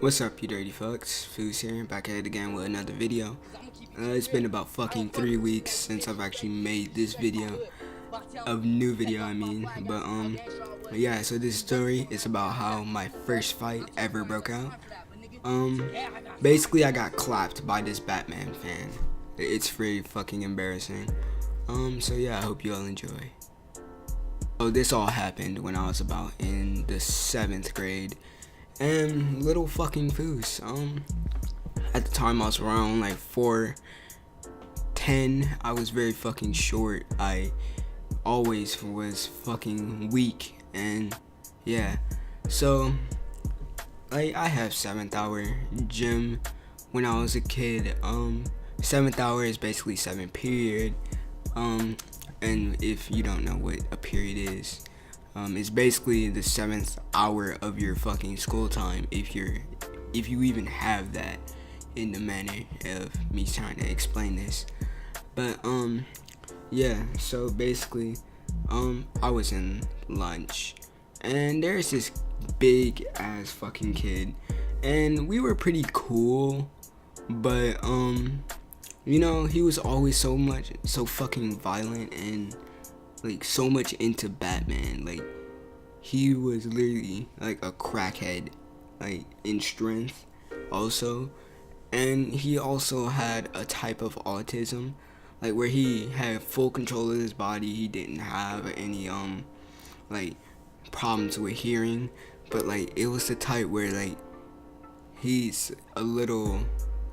What's up, you dirty fucks? Foos here, back at it again with another video. It's been about fucking 3 weeks since I've actually made this video. New video, I mean. But yeah, so this story is about how my first fight ever broke out. Basically I got clapped by this Batman fan. It's very fucking embarrassing. So yeah, I hope you all enjoy. So this all happened when I was about in the 7th grade. And little fucking foos. At the time I was around like 4'10". I was very fucking short. I always was fucking weak, and yeah. So like I have 7th hour gym when I was a kid. 7th hour is basically 7th period. And if you don't know what a period is, it's basically the 7th hour of your fucking school time, if you even have that, in the manner of me trying to explain this. But yeah, so basically I was in lunch and there's this big ass fucking kid, and we were pretty cool, but you know, he was always so fucking violent and like so much into Batman. Like he was literally like a crackhead, like in strength also, and he also had a type of autism, like where he had full control of his body. He didn't have any like problems with hearing, but like it was the type where like he's a little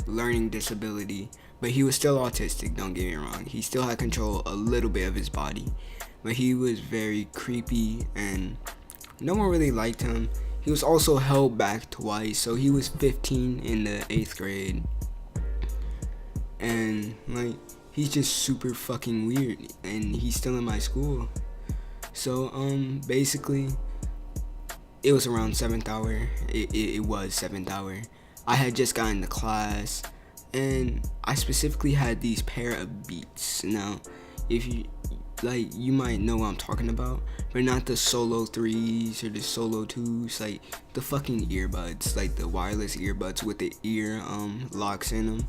learning disability, but he was still autistic, don't get me wrong. He still had control a little bit of his body, but he was very creepy and no one really liked him. He was also held back twice, so he was 15 in the 8th grade. And like he's just super fucking weird, and he's still in my school. So basically it was around 7th hour. It was 7th hour. I had just gotten to class, and I specifically had these pair of Beats. Now, if you like, you might know what I'm talking about, but not the Solo 3s or the Solo 2s, like the fucking earbuds, like the wireless earbuds with the ear locks in them.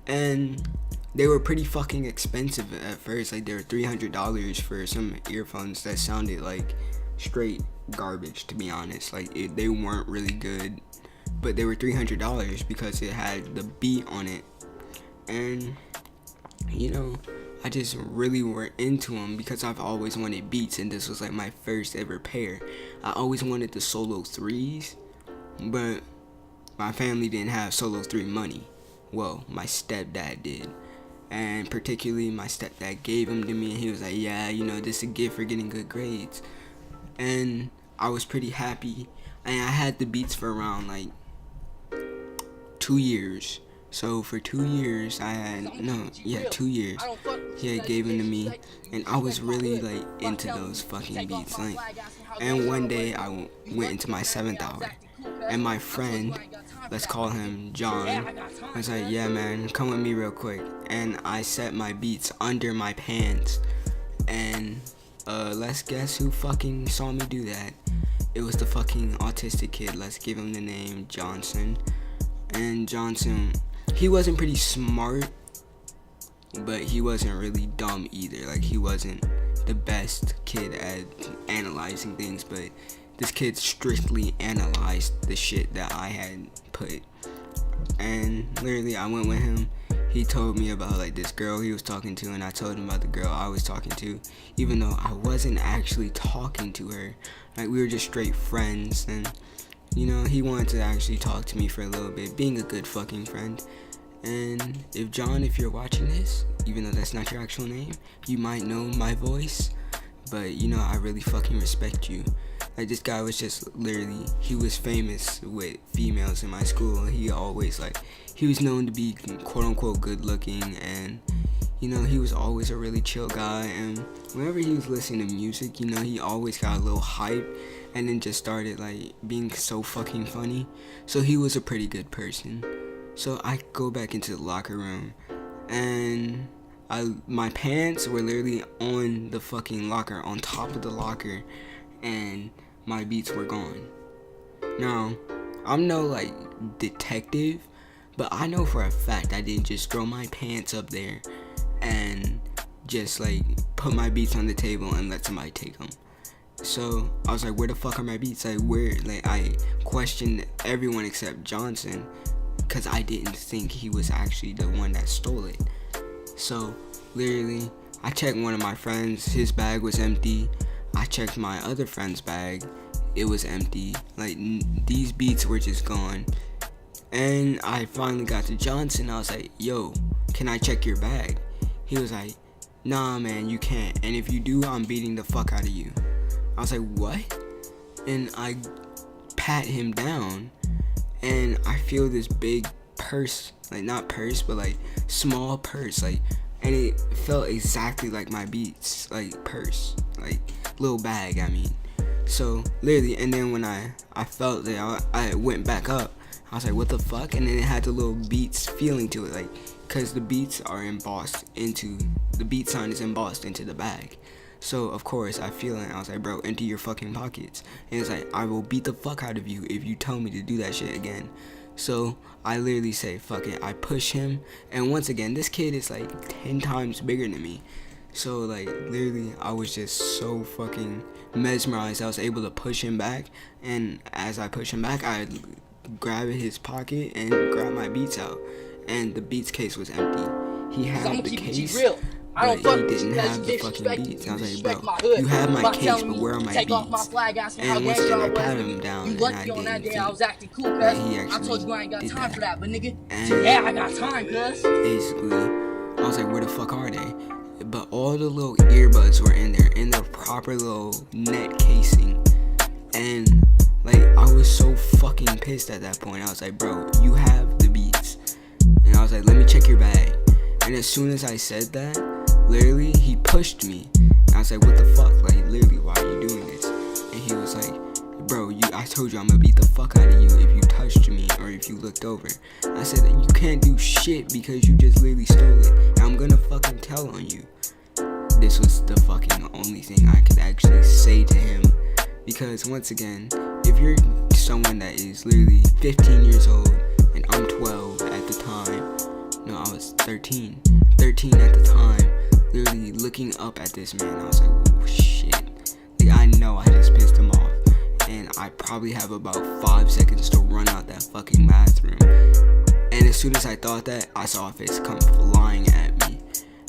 And they were pretty fucking expensive at first. Like they were $300 for some earphones that sounded like straight garbage, to be honest. Like they weren't really good, but they were $300 because it had the beat on it. And you know, I just really were into them because I've always wanted Beats, and this was like my first ever pair. I always wanted the Solo 3s, but my family didn't have Solo 3 money. Well, my stepdad did, and particularly my stepdad gave them to me, and he was like, yeah, you know, this is a gift for getting good grades. And I was pretty happy, and I had the Beats for around like 2 years. So for 2 years I had 2 years he had gave them to me, and I was really like into those fucking Beats. Like, and one day I went into my 7th hour, and my friend, let's call him John, I was like, yeah man, come with me real quick. And I set my Beats under my pants, and let's guess who fucking saw me do that. It was the fucking Autistic Kid. Let's give him the name Johnson. And Johnson, he wasn't pretty smart, but he wasn't really dumb either. Like he wasn't the best kid at analyzing things, but this kid strictly analyzed the shit that I had put. And literally I went with him. He told me about like this girl he was talking to, and I told him about the girl I was talking to, even though I wasn't actually talking to her. Like we were just straight friends. And you know, he wanted to actually talk to me for a little bit, being a good fucking friend. And if John, if you're watching this, even though that's not your actual name, you might know my voice, but you know, I really fucking respect you. Like this guy was just literally, he was famous with females in my school. He always like, he was known to be quote unquote good looking, and you know, he was always a really chill guy. And whenever he was listening to music, you know, he always got a little hype, and then just started like being so fucking funny. So he was a pretty good person. So I go back into the locker room, and my pants were literally on the fucking locker, on top of the locker, and my Beats were gone. Now, I'm no like detective, but I know for a fact I didn't just throw my pants up there and just like put my beats on the table and let somebody take them. So I was like, where the fuck are my beats? Like, where? Like, I questioned everyone except Johnson because I didn't think he was actually the one that stole it. So literally, I checked one of my friends, his bag was empty. I checked my other friend's bag, it was empty. Like, these beats were just gone. And I finally got to Johnson. I was like, yo, can I check your bag? He was like, nah man, you can't, and if you do, I'm beating the fuck out of you. I was like, what? And I pat him down, and I feel this big purse, like not purse, but like small purse, like, and it felt exactly like my Beats, like purse, like little bag, I mean. So literally, and then when I felt that, I went back up. I was like, what the fuck? And then it had the little Beats feeling to it, like, cause the Beats are embossed into, the Beat sign is embossed into the bag. So of course I feel it. I was like, bro, empty your fucking pockets. And it's like, I will beat the fuck out of you if you tell me to do that shit again. So I literally say, fuck it. I push him, and once again, this kid is like 10 times bigger than me. So like literally, I was just so fucking mesmerized. I was able to push him back, and as I push him back, I grab his pocket and grab my Beats out, and the Beats case was empty. He had the case, but he didn't have the fucking Beats. I was like, bro, you have my case, but where are my Beats? And once again, I patted him down, and I didn't think that he actually did that. And yeah, I got time, cuz. Basically, I was like, where the fuck are they? But all the little earbuds were in there, in the proper little net casing. And like, I was so fucking pissed at that point. I was like, bro, you have the Beats. And I was like, let me check your bag. And as soon as I said that, literally, he pushed me. And I was like, what the fuck? Like, literally, why are you doing this? And he was like, bro, I told you I'm gonna beat the fuck out of you if you touched me or if you looked over. I said that you can't do shit because you just literally stole it. And I'm gonna fucking tell on you. This was the fucking only thing I could actually say to him. Because once again, if you're someone that is literally 15 years old and I'm 12 at the time, no, I was 13 at the time, literally looking up at this man, I was like, oh shit. Like, I know I just pissed him off, and I probably have about 5 seconds to run out that fucking bathroom. And as soon as I thought that, I saw a fist come flying at me,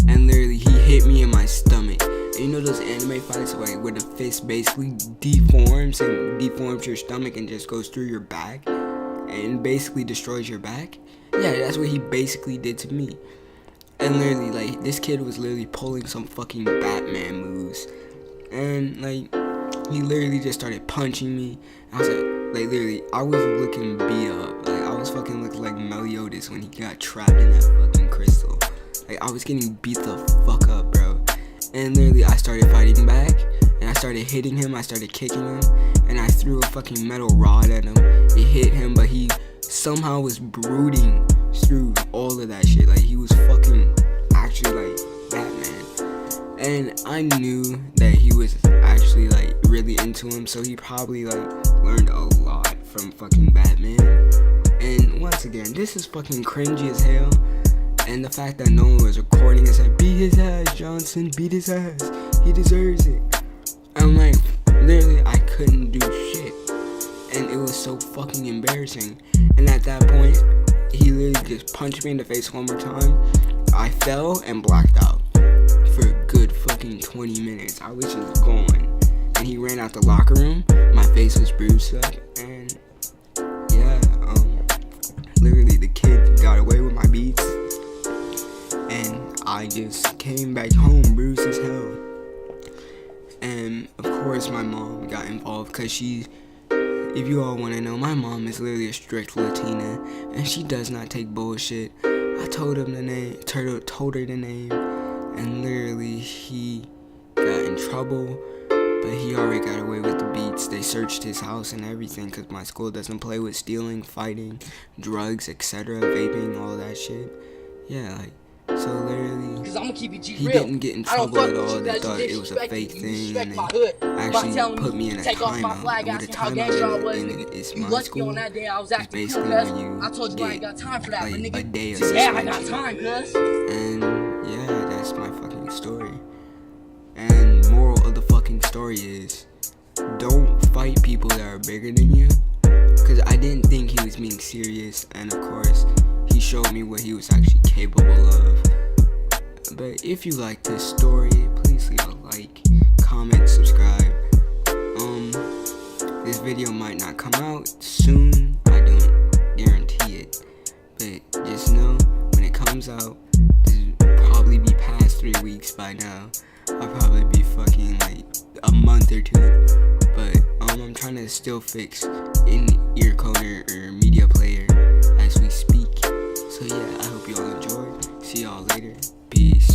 and literally he hit me in my stomach. And you know those anime fights where the fist basically deforms your stomach and just goes through your back and basically destroys your back? Yeah, that's what he basically did to me. And literally, like, this kid was literally pulling some fucking Batman moves. And, like, he literally just started punching me. I was like, literally, I was looking beat up. Like, I was fucking looking like Meliodas when he got trapped in that fucking crystal. Like, I was getting beat the fuck up, bro. And literally, I started fighting back. And I started hitting him, I started kicking him. And I threw a fucking metal rod at him. It hit him, but he somehow was brooding through all of that shit. Like, he was fucking actually like Batman. And I knew that he was actually like really into him, so he probably like learned a lot from fucking Batman. And once again, this is fucking cringy as hell. And the fact that no one was recording is like, beat his ass, Johnson, beat his ass, he deserves it. I'm like, literally, I couldn't do shit, and it was so fucking embarrassing. And at that point, he literally just punched me in the face one more time. I fell and blacked out for a good fucking 20 minutes. I was just gone. And he ran out the locker room. My face was bruised up. And yeah, literally the kid got away with my Beats. And I just came back home bruised as hell. And of course my mom got involved because if you all want to know, my mom is literally a strict Latina, and she does not take bullshit. I told her the name, and literally he got in trouble, but he already got away with the Beats. They searched his house and everything because my school doesn't play with stealing, fighting, drugs, etc., vaping, all that shit. Yeah, like, So literally, Cause I'ma keep it G he real. didn't get in I don't trouble fuck at with all. you They cause thought you it was a disrespect fake me. You thing, disrespect and my they hood by actually telling put me me in a take off my timeout. flag, And what a asking how gangster I timeout was. is, and Nigga. it's You my lucky school. on that day I was It's acting cool, basically cuz. when you I told you I ain't get got time for that, but like nigga. a day of Today I got suspension. time, cuz. And yeah, that's my fucking story. And moral of the fucking story is, don't fight people that are bigger than you. Cause I didn't think he was being serious, and of course, he showed me what he was actually capable of. But if you like this story, please leave a like, comment, subscribe. This video might not come out soon, I don't guarantee it. But just know, when it comes out, this will probably be past 3 weeks by now. I'll probably be fucking like a month or 2. But I'm trying to still fix in-ear coder or media player as we speak. So yeah, I hope you all enjoyed. See y'all later. Peace.